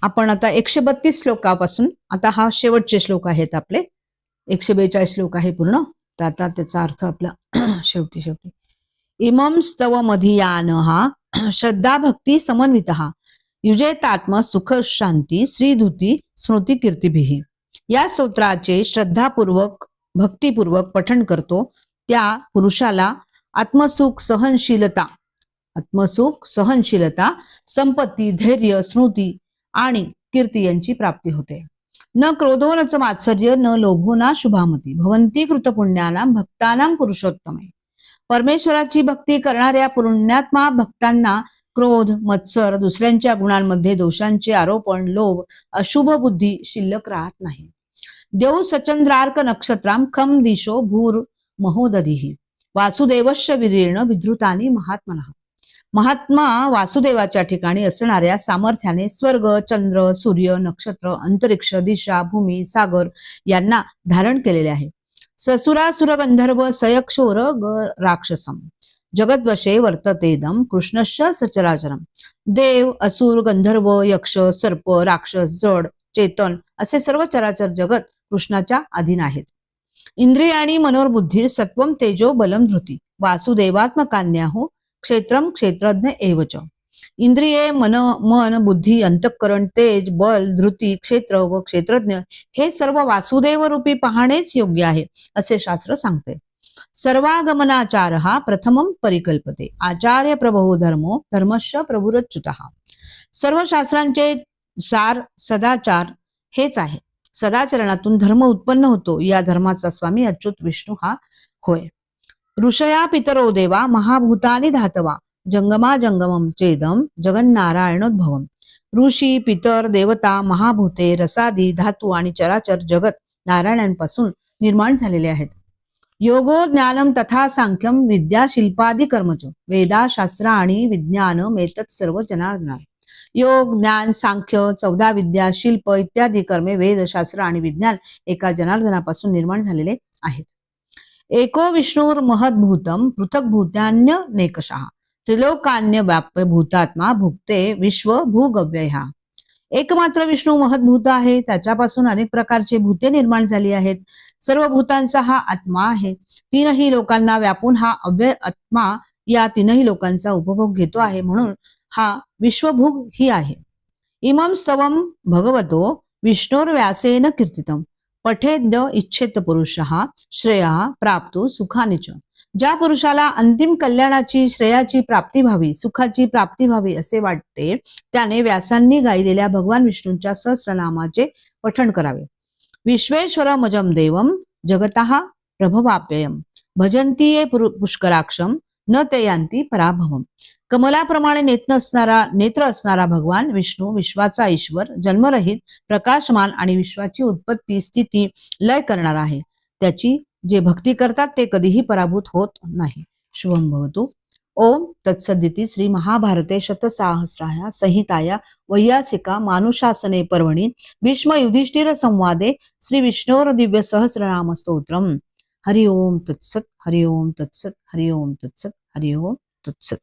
आपण आता 132 श्लोकापासून, आता हा शेवटचे श्लोक आहेत आपले, 142 श्लोक आहे पूर्ण. तर आता त्याचा अर्थ आपला शेवटी शेवटी. इमं स्तव मधियान हा श्रद्धा भक्ती समन्वितः युजेतात्म सुख शांती श्रीधुती स्मृती कीर्तिभिः. या स्तोत्राचे श्रद्धापूर्वक भक्तिपूर्वक पठण करतो त्या पुरुषाला आत्मसुख सहनशीलता संपत्ती धैर्य स्मृती आणि कीर्ती यांची प्राप्ती होते. न क्रोधो न च मात्सर्य न लोभो ना शुभामती भवंती कृतपुण्यानां भक्तानां पुरुषोत्तमे. परमेश्वराची भक्ती करणाऱ्या पुण्यात्मा भक्तांना क्रोध मत्सर दुसऱ्यांच्या गुणांमध्ये दोषांचे आरोपण लोभ अशुभ बुद्धी शिल्लक राहत नाही. देव सचंद्रार्क नक्षत्राम खम दिशो भूर महोदधीः वासुदेवश्च वीरेण विधृतानि महात्मनः. महात्मा वासुदेवाच्या ठिकाणी असणाऱ्या सामर्थ्याने स्वर्ग चंद्र सूर्य नक्षत्र अंतरिक्ष दिशा भूमी सागर यांना धारण केलेले आहे. ससुरासुर गंधर्व सयक्षोर राक्षसम जगद्वशे वर्ततेदम कृष्णश्च सचराचरम. देव असुर गंधर्व यक्ष सर्प राक्षस जड चेतन असे सर्व चराचर जगत कृष्णाच्या अधीन आहेत. इंद्रिय आणि मनोरबुद्धी सत्वम तेजो बलम धृती वासुदेवात्मकान्याहो क्षेत्रम क्षेत्रज्ञ एवच. इंद्रिये मन बुद्धी अंतःकरण तेज बल धृती क्षेत्र व क्षेत्रज्ञ हे सर्व वासुदेव रूपी पाहणेच योग्य आहे असे शास्त्र सांगते. सर्वागमनाचार हा प्रथमम परिकल्पते आचार्य प्रभो धर्मो धर्मश्च प्रभुरच्युतः. सर्व शास्त्रांचे सार सदाचार हेच आहे. सदाचरणातून धर्म उत्पन्न होतो. या धर्माचा स्वामी अच्युत विष्णू हा होय. ऋषया पितरो देवा महाभूतानि धातवा जंगमा जंगमम चेदम जगन्नारायणोद्भवम. ऋषी पितर देवता महाभूते रसादी धातू आणि चराचर जगत नारायणांपासून निर्माण झालेले आहेत. योगो ज्ञानम तथा सांख्यम विद्या शिल्पादी कर्मच वेदा शास्त्र आणि विज्ञान मेतत सर्व जनार्दना. योग ज्ञान सांख्य 14 विद्या शिल्प इत्यादी कर्मे वेद शास्त्र आणि विज्ञान एका जनार्दनापासून निर्माण झालेले आहेत. एको विष्णुर महद्भूतम पृथक भूतान्य नेकशः त्रिलोकान्य व्याप्य भूतात्मा भुक्ते विश्व भूगव्यहा. एकमात्र विष्णू महद्भूत आहे. त्याच्यापासून अनेक प्रकारचे भूते निर्माण झाली आहेत. सर्व भूतांचा हा आत्मा आहे. तीनही लोकांना व्यापून हा अव्यय आत्मा या तीनही लोकांचा उपभोग घेतो आहे. म्हणून हा विश्वभूग ही आहे. इमं स्तवम भगवतो विष्णोर व्यासेन कीर्तितम पठेद्य इच्छेत पुरुषः श्रेयः प्राप्तो सुखानि च. ज्या पुरुषाला अंतिम कल्याणाची श्रेयाची प्राप्ती व्हावी सुखाची प्राप्ती व्हावी असे वाटते त्याने व्यासांनी गायलेल्या भगवान विष्णूंच्या सहस्रनामाचे पठण करावे. विश्वेश्वरमजं देवं जगतः प्रभवाप्ययम् भजन्ति ये पुष्कराक्षम न ते यांती पराभवम. कमलाप्रमाणे नेत्र असणारा भगवान विष्णू विश्वाचा ईश्वर जन्मरहित प्रकाशमान आणि विश्वाची उत्पत्ती स्थिती लय करणारा आहे. त्याची जे भक्ती करतात ते कधीही पराभूत होत नाही. शुभम भवतु. ओम तत्सदिति श्री महाभारते शतसाहस्राया संहिताया वैयासिका मानुशासने पर्वणि भीष्म युधिष्ठिर संवादे श्री विष्णोर दिव्य सहस्रनाम स्तोत्रम. हरि ओम तत्सत हरि ओम तत्सत हरि ओम तत्सत हरि ओम तत्सत.